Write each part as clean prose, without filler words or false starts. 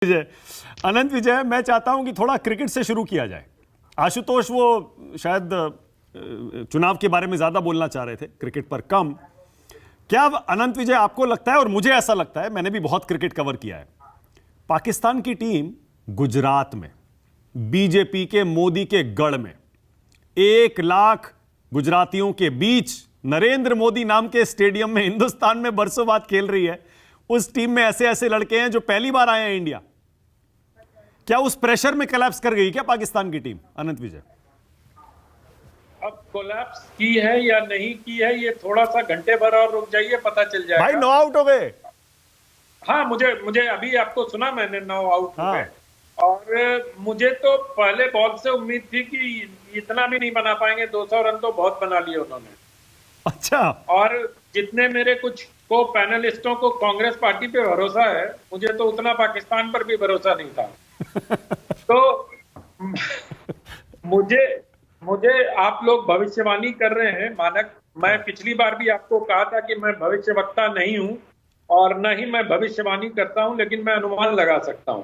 विजय। अनंत विजय, मैं चाहता हूं कि थोड़ा क्रिकेट से शुरू किया जाए। आशुतोष वो शायद चुनाव के बारे में ज्यादा बोलना चाह रहे थे, क्रिकेट पर कम। क्या अनंत विजय आपको लगता है, और मुझे ऐसा लगता है, मैंने भी बहुत क्रिकेट कवर किया है, पाकिस्तान की टीम गुजरात में बीजेपी के मोदी के गढ़ में 1 लाख गुजरातियों के बीच नरेंद्र मोदी नाम के स्टेडियम में हिंदुस्तान में बरसों बाद खेल रही है। उस टीम में ऐसे ऐसे लड़के हैं जो पहली बार आए हैं इंडिया। क्या उस प्रेशर में कोलैप्स कर गई क्या पाकिस्तान की टीम, अनंत विजय? अब कोलैप्स की है या नहीं की है, ये थोड़ा सा घंटे भर और रुक जाइए, पता चल जाएगा। भाई 9 आउट हो गए। हाँ, मुझे अभी आपको सुना मैंने 9 आउट हो गए। हाँ। और मुझे तो पहले बॉल से उम्मीद थी कि इतना भी नहीं बना पाएंगे, 200 रन तो बहुत बना लिए उन्होंने। अच्छा। और जितने मेरे कुछ को पैनलिस्टों को कांग्रेस पार्टी पे भरोसा है, मुझे तो उतना पाकिस्तान पर भी भरोसा नहीं था। तो मुझे आप लोग भविष्यवाणी कर रहे हैं मानक। मैं पिछली बार भी आपको कहा था कि मैं भविष्यवक्ता नहीं हूं और न ही मैं भविष्यवाणी करता हूं, लेकिन मैं अनुमान लगा सकता हूं,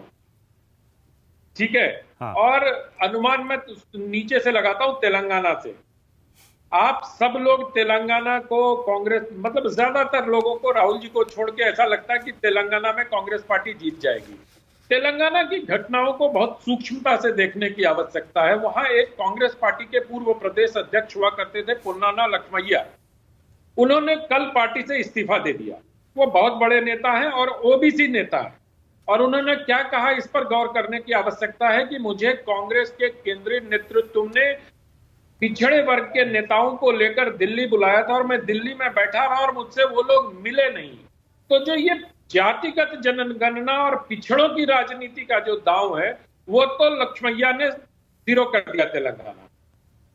ठीक है। हाँ। और अनुमान मैं नीचे से लगाता हूं, तेलंगाना से। आप सब लोग तेलंगाना को कांग्रेस, मतलब ज्यादातर लोगों को, राहुल जी को छोड़ के ऐसा लगता है कि तेलंगाना में कांग्रेस पार्टी जीत जाएगी। तेलंगाना की घटनाओं को बहुत सूक्ष्मता से देखने की आवश्यकता है। वहां एक कांग्रेस पार्टी के पूर्व प्रदेश अध्यक्ष हुआ करते थे, पुन्नाना लक्ष्मैया। उन्होंने कल पार्टी से इस्तीफा दे दिया। वो बहुत बड़े नेता हैं और ओबीसी नेता है। और उन्होंने क्या कहा, इस पर गौर करने की आवश्यकता है कि मुझे कांग्रेस के केंद्रीय नेतृत्व ने पिछड़े वर्ग के नेताओं को लेकर दिल्ली बुलाया था और मैं दिल्ली में बैठा रहा और मुझसे वो लोग मिले नहीं। तो जो ये जातिगत जनगणना और पिछड़ों की राजनीति का जो दांव है, वो तो लक्ष्मैया ने जीरो कर दिया तेलंगाना।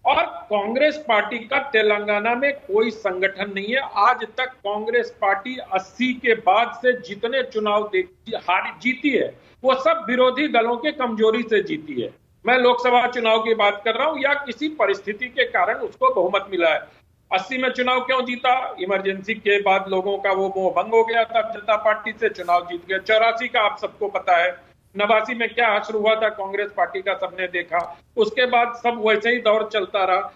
और कांग्रेस पार्टी का तेलंगाना में कोई संगठन नहीं है। आज तक कांग्रेस पार्टी 80 के बाद से जितने चुनाव जीती है, वो सब विरोधी दलों के कमजोरी से जीती है। मैं लोकसभा चुनाव की बात कर रहा हूं, या किसी परिस्थिति के कारण उसको बहुमत मिला है। 80 में चुनाव क्यों जीता? इमरजेंसी के बाद लोगों का वो मोह भंग हो गया था, जनता पार्टी से चुनाव जीत गया। 84 का आप सबको पता है। 89 में क्या हश्र हुआ था कांग्रेस पार्टी का, सबने देखा। उसके बाद सब वैसे ही दौर चलता रहा।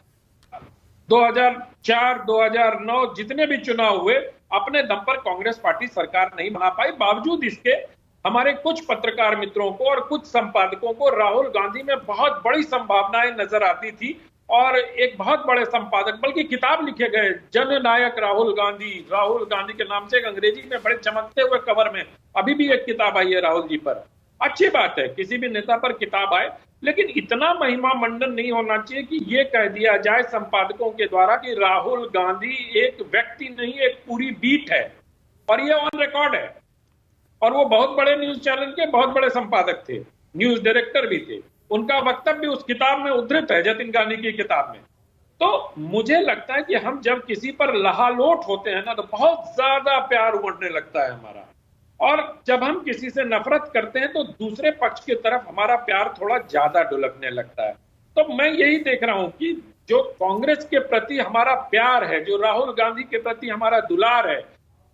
2004, 2009 जितने भी चुनाव हुए, अपने दम पर कांग्रेस पार्टी सरकार नहीं बना पाई। बावजूद इसके हमारे कुछ पत्रकार मित्रों को और कुछ संपादकों को राहुल गांधी में बहुत बड़ी संभावनाएं नजर आती थी। और एक बहुत बड़े संपादक, बल्कि किताब लिखे गए, जननायक राहुल गांधी के नाम से, एक अंग्रेजी में बड़े चमकते हुए कवर में अभी भी एक किताब आई है राहुल जी पर। अच्छी बात है, किसी भी नेता पर किताब आए, लेकिन इतना महिमा मंडन नहीं होना चाहिए कि ये कह दिया जाए संपादकों के द्वारा कि राहुल गांधी एक व्यक्ति नहीं, एक पूरी बीट है। और ये ऑन रिकॉर्ड है। और वो बहुत बड़े न्यूज चैनल के बहुत बड़े संपादक थे, न्यूज डायरेक्टर भी थे। उनका वक्तव्य उस किताब में उद्धृत है, जतिन गांधी की किताब में। तो मुझे लगता है कि हम जब किसी पर लहालोट होते हैं ना, तो बहुत ज्यादा प्यार उमड़ने लगता है हमारा। और जब हम किसी से नफरत करते हैं, तो दूसरे पक्ष की तरफ हमारा प्यार थोड़ा ज्यादा ढुलकने लगता है। तो मैं यही देख रहा हूं कि जो कांग्रेस के प्रति हमारा प्यार है, जो राहुल गांधी के प्रति हमारा दुलार है,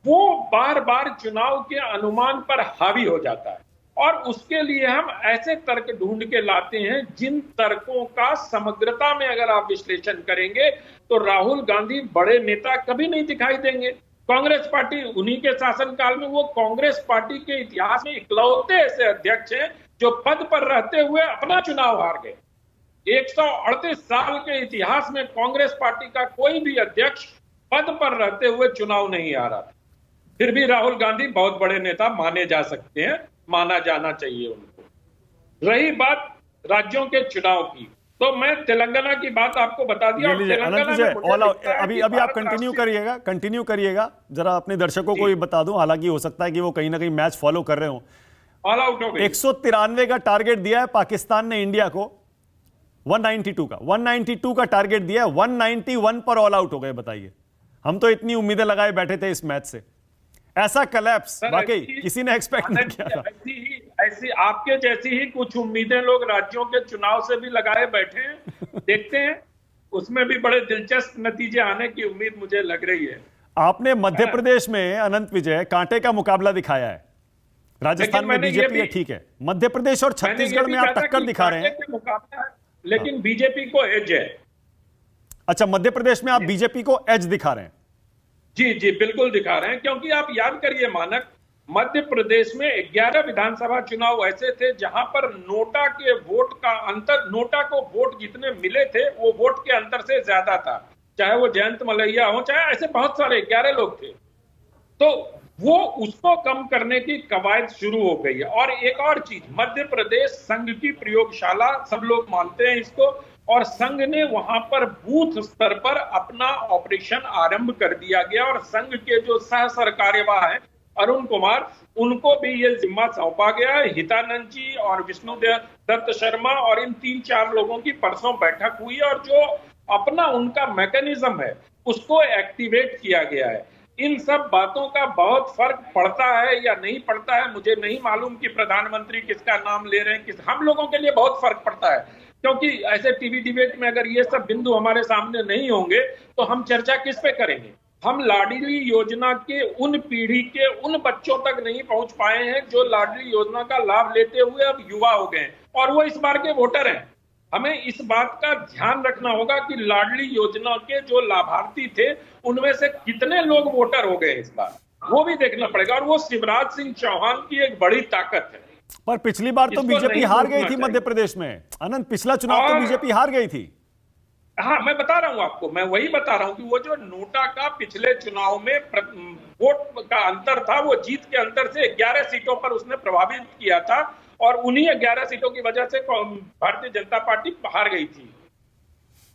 वो बार बार चुनाव के अनुमान पर हावी हो जाता है। और उसके लिए हम ऐसे तर्क ढूंढ के लाते हैं जिन तर्कों का समग्रता में अगर आप विश्लेषण करेंगे, तो राहुल गांधी बड़े नेता कभी नहीं दिखाई देंगे। कांग्रेस पार्टी, उन्हीं के शासनकाल में, वो कांग्रेस पार्टी के इतिहास में इकलौते ऐसे अध्यक्ष हैं जो पद पर रहते हुए अपना चुनाव हार गए। 138 साल के इतिहास में कांग्रेस पार्टी का कोई भी अध्यक्ष पद पर रहते हुए चुनाव नहीं हारा। फिर भी राहुल गांधी बहुत बड़े नेता माने जा सकते हैं, माना जाना चाहिए उनको। रही बात राज्यों के चुनाव की, तो मैं तेलंगाना की बात आपको बता दिया। अभी आप कंटिन्यू करिएगा जरा, अपने दर्शकों को ये बता दूं, हालांकि हो सकता है कि वो कहीं ना कहीं मैच फॉलो कर रहे हो। ऑल आउट हो गए। 193 का टारगेट दिया है पाकिस्तान ने इंडिया को, 192 का टारगेट दिया है, 191 पर ऑल आउट हो गए। बताइए, हम तो इतनी उम्मीदें लगाए बैठे थे इस मैच से। ऐसा कोलैप्स वाकई किसी ने एक्सपेक्ट नहीं किया था। ऐसी आपके जैसी ही कुछ उम्मीदें लोग राज्यों के चुनाव से भी लगाए बैठे हैं। देखते हैं, उसमें भी बड़े दिलचस्प नतीजे आने की उम्मीद मुझे लग रही है। आपने मध्य प्रदेश में, अनंत विजय, कांटे का मुकाबला दिखाया है। राजस्थान में मैंने ये बीजेपी है, भी- ठीक है, मध्य प्रदेश और मैंने ये छत्तीसगढ़ भी में आप कहा था टक्कर कि दिखा रहे हैं। कांग्रेस के मुकाबले है, लेकिन बीजेपी को एज है। अच्छा, मध्य प्रदेश में आप बीजेपी को एज दिखा रहे हैं। जी जी बिल्कुल दिखा रहे हैं, क्योंकि आप याद करिए मानक, मध्य प्रदेश में 11 विधानसभा चुनाव ऐसे थे जहां पर नोटा के वोट का अंतर, नोटा को वोट जितने मिले थे वो वोट के अंतर से ज्यादा था, चाहे वो जयंत मलैया हो, चाहे ऐसे बहुत सारे 11 लोग थे। तो वो उसको कम करने की कवायद शुरू हो गई है। और एक और चीज, मध्य प्रदेश संघ की प्रयोगशाला सब लोग मानते हैं इसको, और संघ ने वहां पर बूथ स्तर पर अपना ऑपरेशन आरंभ कर दिया गया, और संघ के जो सह सरकार्यवाह हैं अरुण कुमार, उनको भी ये जिम्मा सौंपा गया है। हितानंद जी और विष्णु दत्त शर्मा और इन 3-4 लोगों की परसों बैठक हुई है, और जो अपना उनका मैकेनिज्म है उसको एक्टिवेट किया गया है। इन सब बातों का बहुत फर्क पड़ता है या नहीं पड़ता है मुझे नहीं मालूम कि प्रधानमंत्री किसका नाम ले रहे हैं, किस, हम लोगों के लिए बहुत फर्क पड़ता है, क्योंकि ऐसे टीवी डिबेट में अगर ये सब बिंदु हमारे सामने नहीं होंगे तो हम चर्चा किस पे करेंगे। हम लाडली योजना के उन पीढ़ी के उन बच्चों तक नहीं पहुंच पाए हैं जो लाडली योजना का लाभ लेते हुए अब युवा हो गए, और वो इस बार के वोटर हैं। हमें इस बात का ध्यान रखना होगा कि लाडली योजना के जो लाभार्थी थे उनमें से कितने लोग वोटर हो गए इस बार, वो भी देखना पड़ेगा, और वो शिवराज सिंह चौहान की एक बड़ी ताकत है। पर पिछली बार तो इसको बीजेपी नहीं हार गई भूलना थी मध्य प्रदेश में, अनंत, पिछला चुनाव तो और- बीजेपी हार गई थी। हाँ, मैं बता रहा हूं आपको, मैं वही बता रहा हूं कि वो जो नोटा का पिछले चुनाव में वोट का अंतर था, वो जीत के अंतर से 11 सीटों पर उसने प्रभावित किया था, और उन्हीं 11 सीटों की वजह से भारतीय जनता पार्टी हार गई थी।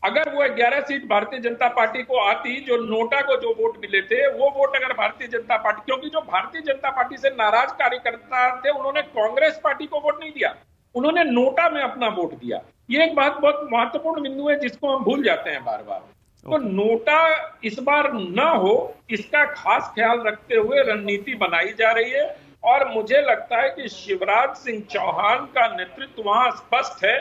अगर वो 11 सीट भारतीय जनता पार्टी को आती, जो नोटा को जो वोट मिले थे वो वोट अगर भारतीय जनता पार्टी, क्योंकि जो भारतीय जनता पार्टी से नाराज कार्यकर्ता थे उन्होंने कांग्रेस पार्टी को वोट नहीं दिया, उन्होंने नोटा में अपना वोट दिया। ये एक बात बहुत महत्वपूर्ण बिंदु है जिसको हम भूल जाते हैं बार बार। तो नोटा इस बार ना हो, इसका खास ख्याल रखते हुए रणनीति बनाई जा रही है, और मुझे लगता है कि शिवराज सिंह चौहान का नेतृत्व वहां स्पष्ट है।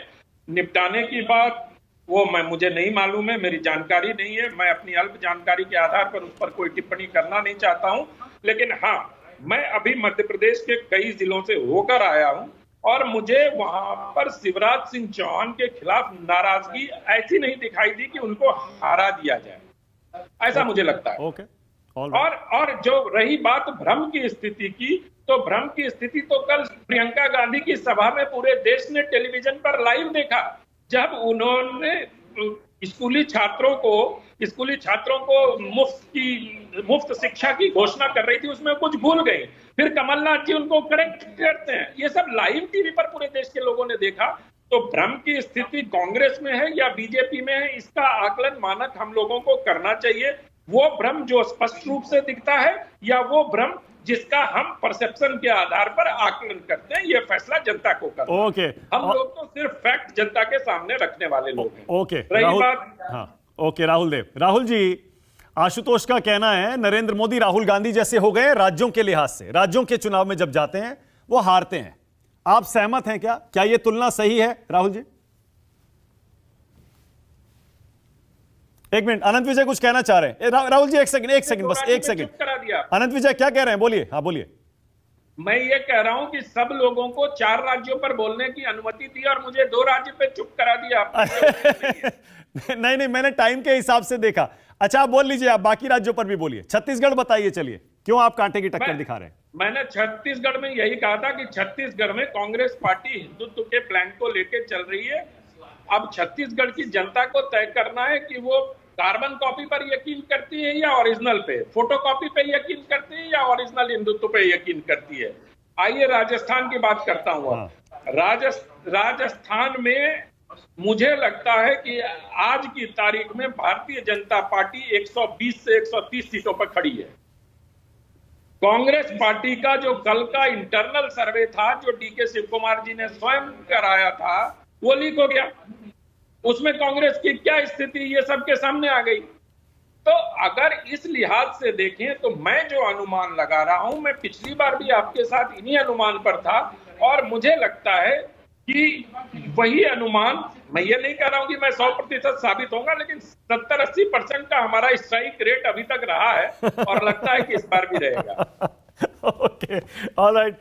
निपटाने की बात वो मुझे नहीं मालूम है, मेरी जानकारी नहीं है, मैं अपनी अल्प जानकारी के आधार पर उस पर कोई टिप्पणी करना नहीं चाहता हूं। लेकिन हाँ, मैं अभी मध्य प्रदेश के कई जिलों से होकर आया हूं, और मुझे वहां पर शिवराज सिंह चौहान के खिलाफ नाराजगी ऐसी नहीं दिखाई दी कि उनको हारा दिया जाए, ऐसा मुझे लगता है। Okay, all right. और जो रही बात भ्रम की स्थिति की, तो भ्रम की स्थिति तो कल प्रियंका गांधी की सभा में पूरे देश ने टेलीविजन पर लाइव देखा, जब उन्होंने स्कूली छात्रों को मुफ्त शिक्षा की घोषणा कर रही थी, उसमें कुछ भूल गए, फिर कमलनाथ जी उनको करेक्ट करते हैं। ये सब लाइव टीवी पर पूरे देश के लोगों ने देखा। तो भ्रम की स्थिति कांग्रेस में है या बीजेपी में है, इसका आकलन मानक हम लोगों को करना चाहिए। वो भ्रम जो स्पष्ट रूप से दिखता है, या वो भ्रम जिसका हम परसेप्शन के आधार पर आकलन करते हैं, ये फैसला जनता को करना है। ओके, हम लोग तो सिर्फ फैक्ट जनता के सामने रखने वाले लोग हैं। ओके रही राहुल, बात, हाँ, ओके राहुल देव। राहुल जी, आशुतोष का कहना है नरेंद्र मोदी राहुल गांधी जैसे हो गए राज्यों के लिहाज से, राज्यों के चुनाव में जब जाते हैं वो हारते हैं। आप सहमत हैं क्या? क्या यह तुलना सही है राहुल जी? एक मिनट, अनंत विजय कुछ कहना चाह रहे हैं। राहुल जी एक सेकंड बस एक सेकंड। करा दिया। अनंत विजय क्या कह रहे हैं? बोलिए, हाँ बोलिए। मैं ये कह रहा हूं कि सब लोगों को 4 राज्यों पर बोलने की अनुमति दी और मुझे 2 राज्य पे चुप करा दिया। नहीं, मैंने टाइम के हिसाब से देखा। अच्छा, आप बोल लीजिए, आप बाकी राज्यों पर भी बोलिए। छत्तीसगढ़ बताइए, चलिए क्यों आप कांटे की टक्कर दिखा रहे हैं? मैंने छत्तीसगढ़ में यही कहा था कि छत्तीसगढ़ में कांग्रेस पार्टी हिंदुत्व के प्लान को लेकर चल रही है। अब छत्तीसगढ़ की जनता को तय करना है कि वो कार्बन कॉपी पर यकीन करती है या ओरिजिनल पे, फोटो कॉपी पे यकीन करती है या ओरिजिनल हिंदुत्व पे यकीन करती है। आइए राजस्थान की बात करता हूं। राजस्थान में मुझे लगता है कि आज की तारीख में भारतीय जनता पार्टी 120 से 130 सीटों पर खड़ी है। कांग्रेस पार्टी का जो कल का इंटरनल सर्वे था, जो डीके शिव कुमार जी ने स्वयं कराया था, वो लीक हो गया। उसमें कांग्रेस की क्या स्थिति ये सबके सामने आ गई। तो अगर इस लिहाज से देखें तो मैं जो अनुमान लगा रहा हूं, मैं पिछली बार भी आपके साथ इन्हीं अनुमान पर था, और मुझे लगता है कि वही अनुमान, मैं ये नहीं कह रहा हूं कि मैं 100% साबित होगा, लेकिन 70-80% का हमारा स्ट्राइक रेट अभी तक रहा है, और लगता है कि इस बार भी रहेगा। Okay, all right.